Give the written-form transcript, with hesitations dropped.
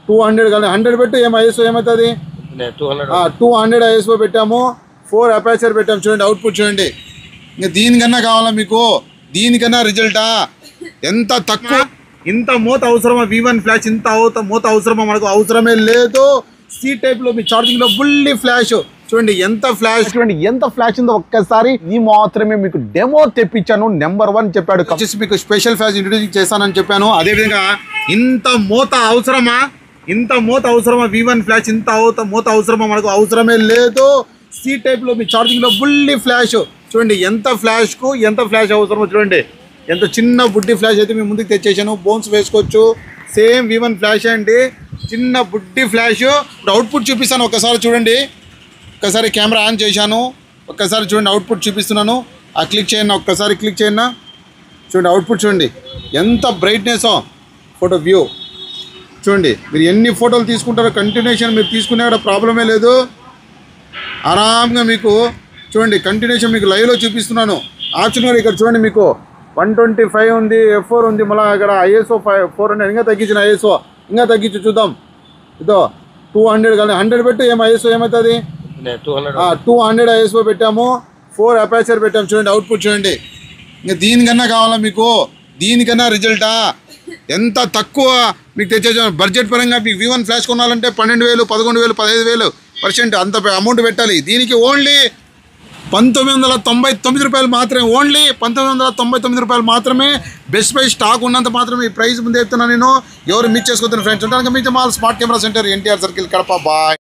200 కానీ 100 పెట్టు ఐఎస్ఓ ఏమవుతుంది 200 ఐఎస్ఓ పెట్టాము 4 అపాచర్ పెట్టాము చూడండి అవుట్పుట్ చూడండి ఇంకా దీనికన్నా కావాలా మీకు దీనికన్నా రిజల్టా ఎంత తక్కువ ఇంత మూత అవసరమా V1 ఫ్లాష్ ఇంత మూత అవసరమా మనకు అవసరమే లేదు సి టైప్లో మీ ఛార్జింగ్లో ఫుల్లీ ఫ్లాష్ చూడండి ఎంత ఫ్లాష్ చూడండి ఎంత ఫ్లాష్ ఉందో ఒక్కసారి ఈ మాత్రమే మీకు డెమో తెప్పించాను నెంబర్ 1 చెప్పాడు వచ్చేసి మీకు స్పెషల్ ఫ్లాష్ ఇంట్రొడ్యూస్ చేస్తానని చెప్పాను అదేవిధంగా ఇంత మూత అవసరమా V1 ఫ్లాష్ ఇంత మూత అవసరమా మనకు అవసరమే లేదు సి టైప్లో మీ ఛార్జింగ్లో ఫుల్లీ ఫ్లాష్ చూడండి ఎంత ఫ్లాష్ అవసరమో చూడండి ఎంత చిన్న బుడ్డి ఫ్లాష్ అయితే మేము ముందుకు తెచ్చేసాను బోన్స్ వేసుకోవచ్చు సేమ్ V1 ఫ్లాష్ అండి చిన్న బుడ్డి ఫ్లాష్ ఇప్పుడు అవుట్పుట్ చూపిస్తాను ఒక్కసారి చూడండి ఒక్కసారి కెమెరా ఆన్ చేశాను ఒక్కసారి చూడండి అవుట్పుట్ చూపిస్తున్నాను ఆ క్లిక్ చేయండి ఒక్కసారి క్లిక్ చేయండి చూడండి అవుట్పుట్ చూడండి ఎంత బ్రైట్నెస్ ఫోటో వ్యూ చూడండి మీరు ఎన్ని ఫోటోలు తీసుకుంటారో కంటిన్యూషన్ మీరు తీసుకునే కూడా ప్రాబ్లమే లేదు ఆరాంగా మీకు చూడండి కంటిన్యూషన్ మీకు లైవ్లో చూపిస్తున్నాను ఆప్షన్ కూడా ఇక్కడ చూడండి మీకు 125 ఉంది F4 ఉంది మళ్ళీ ఇక్కడ ISO 400 ఇంకా తగ్గించిన ISO ఇంకా తగ్గించి చూద్దాం ఇదో 200 కానీ 100 పెట్టు ISO ఏమవుతుంది 200 ISO పెట్టాము 4 అపాచర్ పెట్టాము చూడండి అవుట్పుట్ చూడండి ఇంకా దీనికన్నా కావాలా మీకు దీనికన్నా రిజల్టా ఎంత తక్కువ మీకు తెచ్చేసాను బడ్జెట్ పరంగా మీకు V1 ఫ్లాష్ కొనాలంటే 12,000 11,000 15,000% అంత అమౌంట్ పెట్టాలి దీనికి ఓన్లీ 1999 రూపాయలు మాత్రమే ఓన్లీ 1999 రూపాయలు మాత్రమే బెస్ట్ ప్రైస్ స్టాక్ ఉన్నంత మాత్రమే ఈ ప్రైస్ ముందు చెప్తున్నాను నేను ఎవరు మిస్ చేసుకోవద్దు ఫ్రెండ్స్ ఉంటాను మీ mall smart camera centre NTR circle Kadapa bye